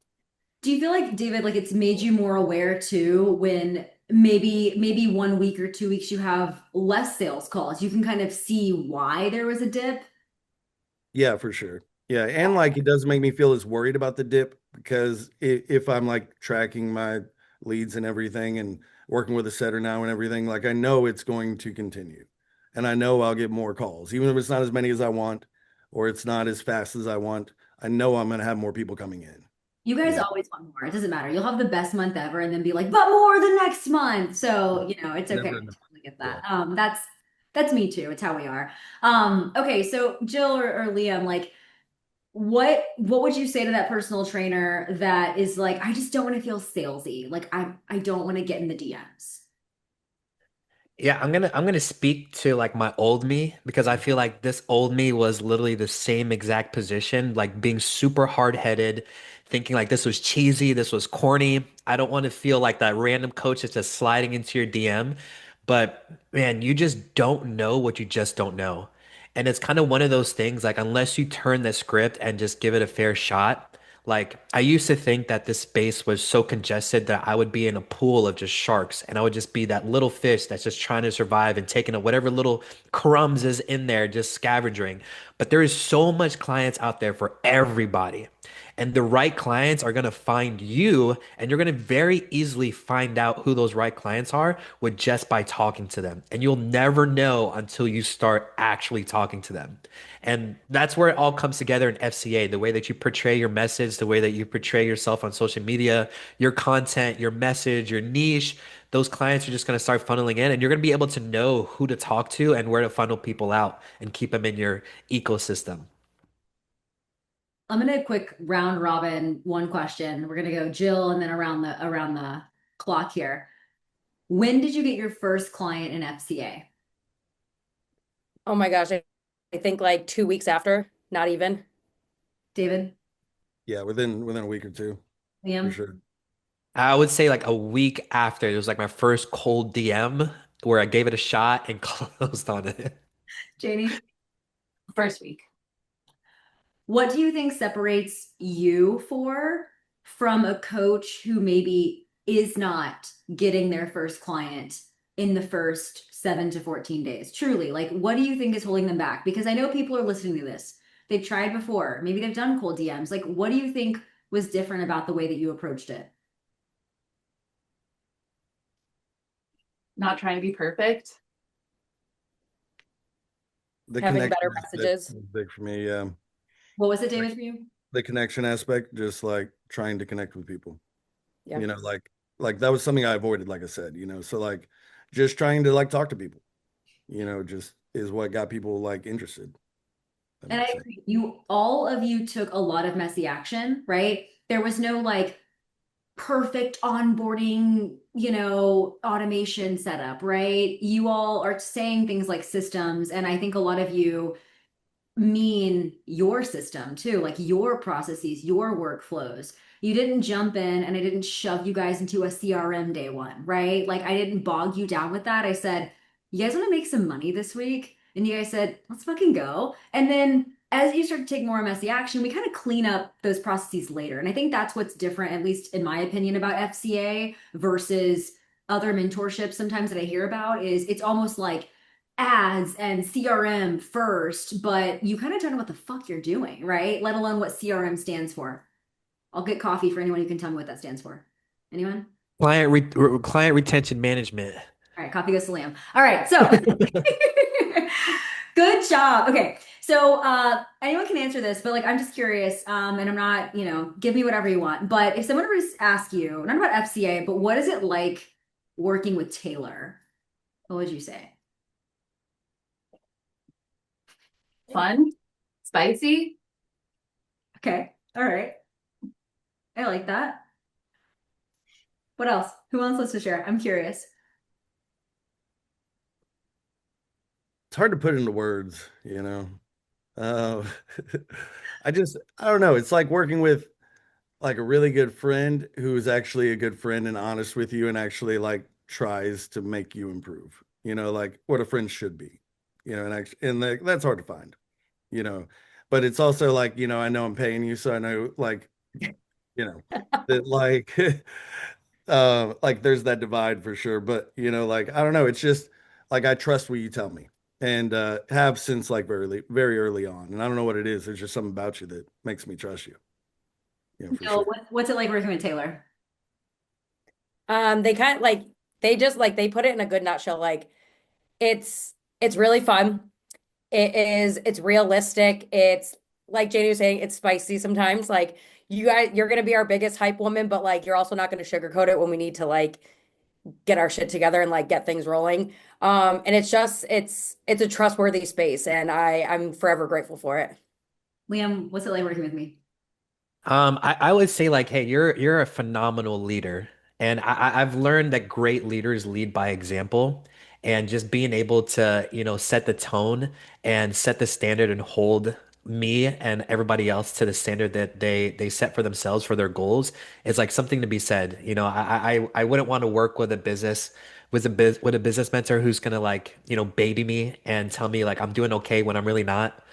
Do you feel like, David, like it's made you more aware too when maybe 1 week or 2 weeks you have less sales calls? You can kind of see why there was a dip. Yeah, for sure. Yeah. And like it doesn't make me feel as worried about the dip because if I'm like tracking my leads and everything and working with a setter now and everything, like I know it's going to continue. And I know I'll get more calls, even if it's not as many as I want or it's not as fast as I want. I know I'm going to have more people coming in. You guys Yeah. always want more. It doesn't matter. You'll have the best month ever and then be like, but more the next month. So, it's okay. I Never enough. totally get Yeah. that. That's me too. It's how we are. Okay, so Jill or Liam, like what would you say to that personal trainer that is like, I just don't want to feel salesy. Like I don't want to get in the DMs. Yeah, I'm gonna speak to like my old me because I feel like this old me was literally the same exact position, like being super hard-headed, thinking like this was cheesy, this was corny. I don't want to feel like that random coach that's just sliding into your DM. But man, you just don't know what you just don't know. And it's kind of one of those things, like unless you turn the script and just give it a fair shot. Like I used to think that this space was so congested that I would be in a pool of just sharks and I would just be that little fish that's just trying to survive and taking up whatever little crumbs is in there, just scavenging. But there is so much clients out there for everybody. And the right clients are going to find you, and you're going to very easily find out who those right clients are with just by talking to them. And you'll never know until you start actually talking to them. And that's where it all comes together in FCA, the way that you portray your message, the way that you portray yourself on social media, your content, your message, your niche. Those clients are just going to start funneling in, and you're going to be able to know who to talk to and where to funnel people out and keep them in your ecosystem. I'm gonna quick round robin one question. We're gonna go Jill and then around the clock here. When did you get your first client in FCA? Oh my gosh, I think like 2 weeks after, not even. David? Yeah. Within a week or two, for Liam? sure. I would say like a week after, it was like my first cold DM where I gave it a shot and closed on it. Janie? First week. What do you think separates you from a coach who maybe is not getting their first client in the first 7 to 14 days? Truly, like, what do you think is holding them back? Because I know people are listening to this. They've tried before. Maybe they've done cold DMs. Like, what do you think was different about the way that you approached it? Not trying to be perfect. The Having connection better aspect messages. was big for me. Yeah. What was it, Like David, for you? the connection aspect, just like trying to connect with people. Yeah. You know, like that was something I avoided, like I said, so like just trying to like talk to people, just is what got people like interested. That And I makes sense. agree. All of you took a lot of messy action, right? There was no like perfect onboarding, automation setup, right? You all are saying things like systems, and I think a lot of you mean your system too, like your processes, your workflows. You didn't jump in and I didn't shove you guys into a CRM day one, right? Like I didn't bog you down with that. I said, you guys want to make some money this week? And you guys said, let's fucking go. And then as you start to take more messy action, we kind of clean up those processes later. And I think that's what's different, at least in my opinion, about FCA versus other mentorships sometimes that I hear about is it's almost like ads and CRM first, but you kind of don't know what the fuck you're doing, right? Let alone what CRM stands for. I'll get coffee for anyone who can tell me what that stands for. Anyone? Client retention management. All right, coffee goes to Liam. All right, so good job. Okay, so anyone can answer this, but like I'm just curious, and I'm not, give me whatever you want. But if someone were to ask you, not about FCA, but what is it like working with Taylor? What would you say? Fun, spicy. Okay, all right. I like that. What else? Who else wants to share? I'm curious. It's hard to put into words. Uh, I don't know. It's like working with like a really good friend who is actually a good friend and honest with you and actually like tries to make you improve, like what a friend should be, that's hard to find, you know, but it's also like, I know I'm paying you, so I know that like there's that divide for sure. But, like, I don't know. It's just like, I trust what you tell me and have since like very early on. And I don't know what it is. There's just something about you that makes me trust you, for So sure. what's it like working with Taylor? They kind of like they just like they put it in a good nutshell. Like it's really fun. It's realistic. It's like Janie was saying, it's spicy sometimes. Like you're gonna be our biggest hype woman, but like you're also not gonna sugarcoat it when we need to like get our shit together and like get things rolling. And it's just it's a trustworthy space, and I'm forever grateful for it. Liam, what's it like working with me? I would say like, hey, you're a phenomenal leader. And I've learned that great leaders lead by example. And just being able to, set the tone and set the standard and hold me and everybody else to the standard that they set for themselves for their goals is like something to be said. I wouldn't want to work with a business with a business mentor who's gonna like, baby me and tell me like I'm doing okay when I'm really not.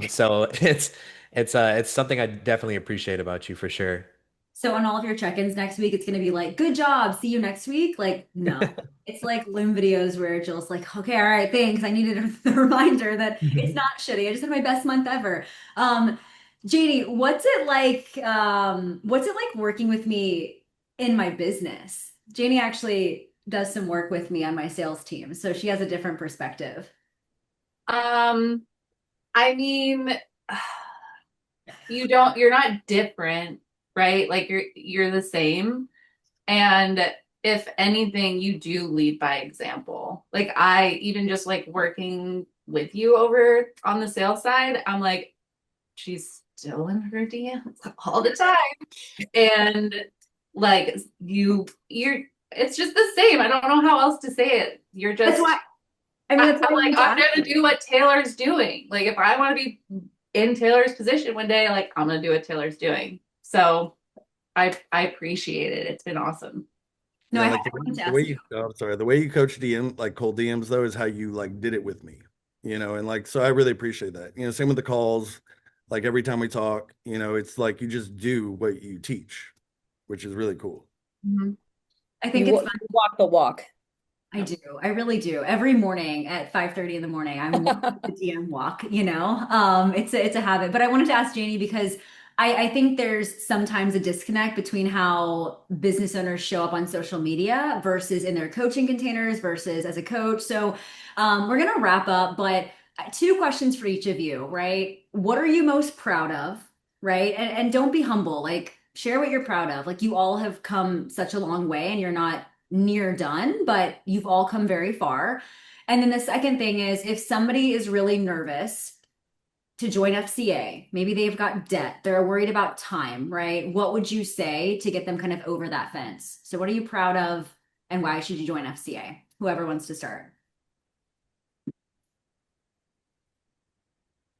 So it's something I definitely appreciate about you for sure. So on all of your check-ins next week, it's gonna be like, good job, see you next week. Like, no. It's like Loom videos where Jill's like, okay, all right, thanks. I needed a reminder that it's not shitty. I just had my best month ever. Janie, what's it like working with me in my business? Janie actually does some work with me on my sales team, so she has a different perspective. Um, I mean, you're not different, right? Like you're the same. And if anything, you do lead by example. Like I even just like working with you over on the sales side, I'm like, she's still in her DMs all the time. And like you're it's just the same. I don't know how else to say it. You're That's just why, I mean, that's why I'm I like, wanted to I'm ask gonna you. do what Taylor's doing. Like if I want to be in Taylor's position one day, like I'm gonna do what Taylor's doing. So I appreciate it. It's been awesome. No, Yeah, I like wanted to the way ask you. you, oh, I'm sorry, the way you coach DM, like cold DMs though, is how you like did it with me, and like, so I really appreciate that. Same with the calls, like every time we talk, it's like you just do what you teach, which is really cool. Mhm. I think it's fun. You walk the walk. I do. I really do. Every morning at 5:30 in the morning, I'm walking the DM walk. It's a habit. But I wanted to ask Janie because I think there's sometimes a disconnect between how business owners show up on social media versus in their coaching containers versus as a coach. So we're gonna wrap up, but two questions for each of you, right? What are you most proud of, right? And don't be humble. Like share what you're proud of. Like you all have come such a long way and you're not near done, but you've all come very far. And then the second thing is if somebody is really nervous to join FCA, maybe they've got debt, they're worried about time, right? What would you say to get them kind of over that fence? So what are you proud of and why should you join FCA? Whoever wants to start.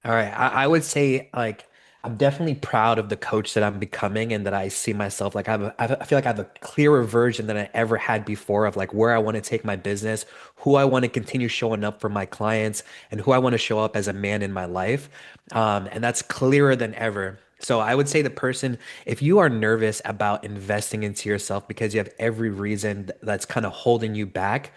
All right. I would say like I'm definitely proud of the coach that I'm becoming and that I see myself like I feel like I have a clearer version than I ever had before of like where I want to take my business, who I want to continue showing up for my clients, and who I want to show up as a man in my life. And that's clearer than ever. So I would say the person, if you are nervous about investing into yourself because you have every reason that's kind of holding you back,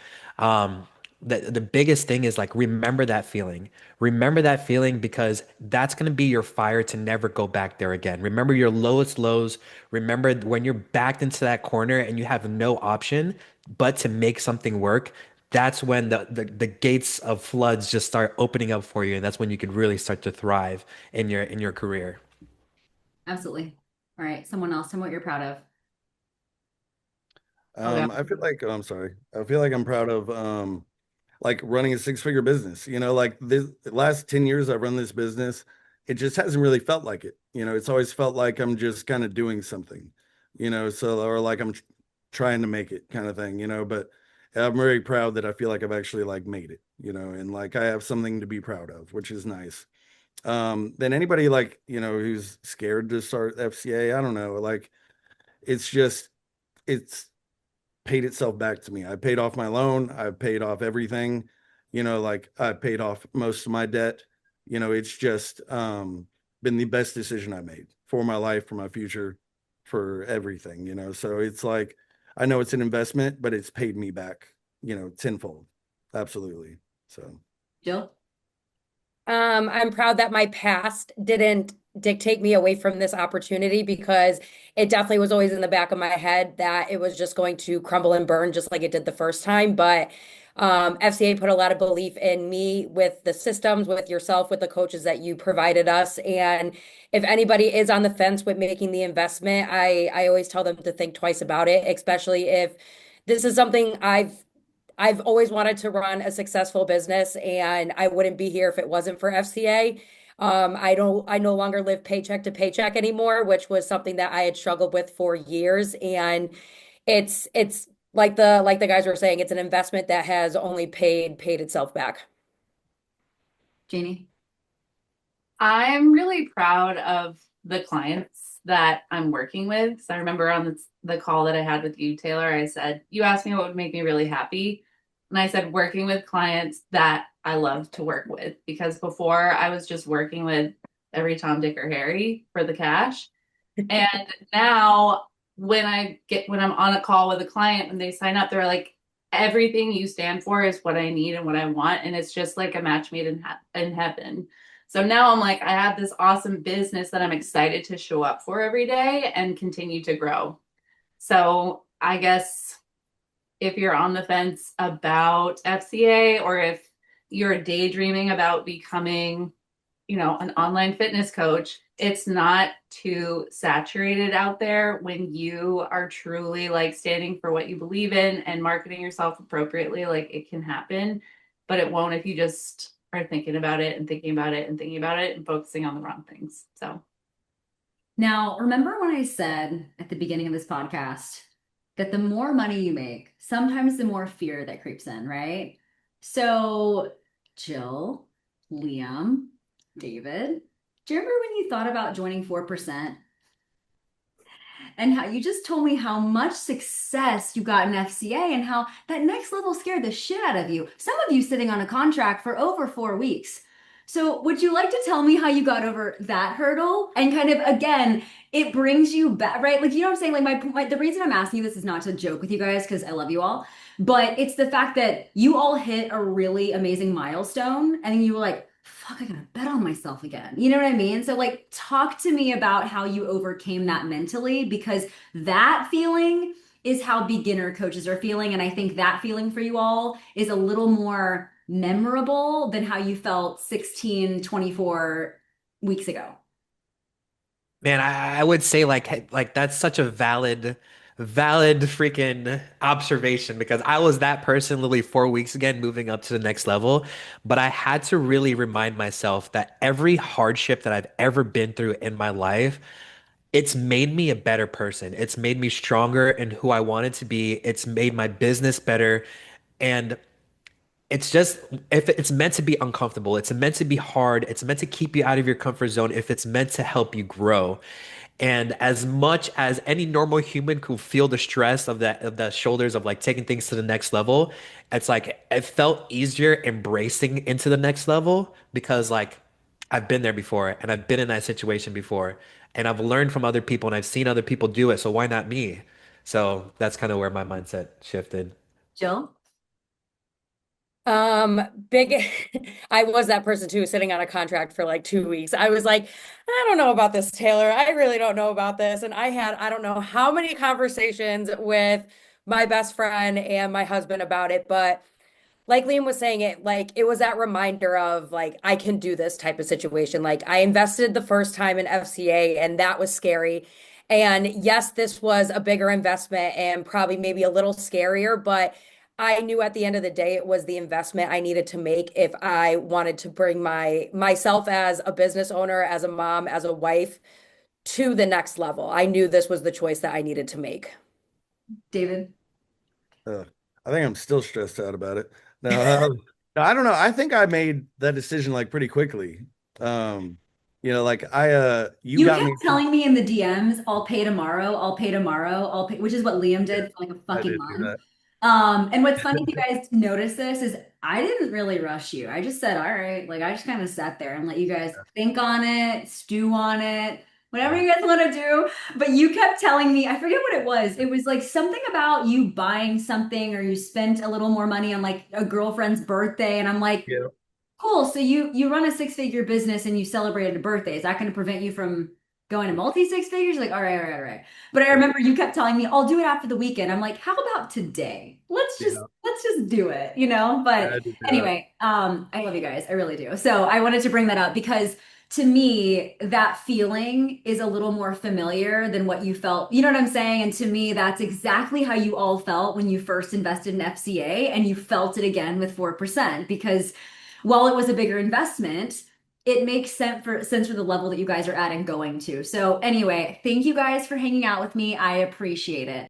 the biggest thing is like remember that feeling. Remember that feeling because that's going to be your fire to never go back there again. Remember your lowest lows. Remember when you're backed into that corner and you have no option but to make something work. That's when the gates of floods just start opening up for you, and that's when you could really start to thrive in your career. Absolutely. All right. Someone else, tell me what you're proud of. Okay. I feel like, oh, I'm sorry. I feel like I'm proud of like running a six-figure business. Like the last 10 years I've run this business, it just hasn't really felt like it. It's always felt like I'm just kind of doing something, so or like I'm trying to make it kind of thing, but I'm very proud that I feel like I've actually like made it, and like I have something to be proud of, which is nice. Then anybody like, who's scared to start FCA, I don't know, like it's just it's paid itself back to me. I paid off my loan. I paid off everything. Like I paid off most of my debt. It's just been the best decision I made for my life, for my future, for everything, So it's like I know it's an investment, but it's paid me back, tenfold. Absolutely. So Jill? I'm proud that my past didn't dictate me away from this opportunity because it definitely was always in the back of my head that it was just going to crumble and burn just like it did the first time. But FCA put a lot of belief in me with the systems, with yourself, with the coaches that you provided us. And if anybody is on the fence with making the investment, I always tell them to think twice about it, especially if this is something I've always wanted to run a successful business, and I wouldn't be here if it wasn't for FCA. I no longer live paycheck to paycheck anymore, which was something that I had struggled with for years. And it's like the guys were saying, it's an investment that has only paid itself back. Janie? I'm really proud of the clients that I'm working with. So I remember on the call that I had with you, Taylor, I said, you asked me what would make me really happy. And I said, working with clients that I love to work with, because before I was just working with every Tom, Dick, or Harry for the cash. And now when I'm on a call with a client, when they sign up, they're like, everything you stand for is what I need and what I want. And it's just like a match made in heaven. So now I'm like, I have this awesome business that I'm excited to show up for every day and continue to grow. So I guess if you're on the fence about FCA, or if you're daydreaming about becoming, an online fitness coach, it's not too saturated out there when you are truly like standing for what you believe in and marketing yourself appropriately. Like it can happen, but it won't if you just are thinking about it and thinking about it and thinking about it and focusing on the wrong things. So Now, remember when I said at the beginning of this podcast that the more money you make, sometimes the more fear that creeps in, right? So, Jill, Liam, David, do you remember when you thought about joining 4%? And how you just told me how much success you got in FCA and how that next level scared the shit out of you. Some of you sitting on a contract for over 4 weeks. So, would you like to tell me how you got over that hurdle? And kind of again, it brings you back, right? Like, you know what I'm saying? Like, the reason I'm asking you this is not to joke with you guys because I love you all, but it's the fact that you all hit a really amazing milestone and then you were like, fuck, I gotta bet on myself again. You know what I mean? So, like, talk to me about how you overcame that mentally because that feeling is how beginner coaches are feeling. And I think that feeling for you all is a little more memorable than how you felt 16, 24 weeks ago? Man, I would say like that's such a valid freaking observation because I was that person literally 4 weeks again moving up to the next level. But I had to really remind myself that every hardship that I've ever been through in my life, it's made me a better person. It's made me stronger in who I wanted to be. It's made my business better. And it's just if it's meant to be uncomfortable, it's meant to be hard, it's meant to keep you out of your comfort zone if it's meant to help you grow. And as much as any normal human could feel the stress of the shoulders of like taking things to the next level, it's like it felt easier embracing into the next level because like I've been there before and I've been in that situation before and I've learned from other people and I've seen other people do it, so why not me? So that's kind of where my mindset shifted. Jill? Um, big, I was that person too, sitting on a contract for like 2 weeks. I was like, I don't know about this, Taylor. I really don't know about this. And I had, I don't know how many conversations with my best friend and my husband about it, but like Liam was saying it, like it was that reminder of like I can do this type of situation. Like I invested the first time in FCA and that was scary. And yes, this was a bigger investment and probably maybe a little scarier, but I knew at the end of the day it was the investment I needed to make if I wanted to bring myself as a business owner, as a mom, as a wife to the next level. I knew this was the choice that I needed to make. David? Uh, I think I'm still stressed out about it. No, no, I don't know. I think I made that decision like pretty quickly. Like you You got kept me. telling me in the DMs, I'll pay tomorrow, I'll pay tomorrow, I'll pay, which is what Liam Yeah, did for like a I fucking did do month. that. And what's funny if you guys notice this is I didn't really rush you. I just said, all right, like I just kind of sat there and let you guys think on it, stew on it, whatever Yeah. you guys want to do. But you kept telling me, I forget what it was. It was like something about you buying something or you spent a little more money on like a girlfriend's birthday. And I'm like, Yeah. cool. So you run a six-figure business and you celebrated a birthday. Is that going to prevent you from going to multi six figures? Like, all right, all right, all right. But I remember you kept telling me, I'll do it after the weekend. I'm like, how about today? Yeah. Let's just do it, you know? Yeah, But I did do that. anyway, I love you guys. I really do. So I wanted to bring that up because to me, that feeling is a little more familiar than what you felt. You know what I'm saying? And to me, that's exactly how you all felt when you first invested in FCA and you felt it again with 4% because while it was a bigger investment, it makes sense for the level that you guys are at and going to. So anyway, thank you guys for hanging out with me. I appreciate it.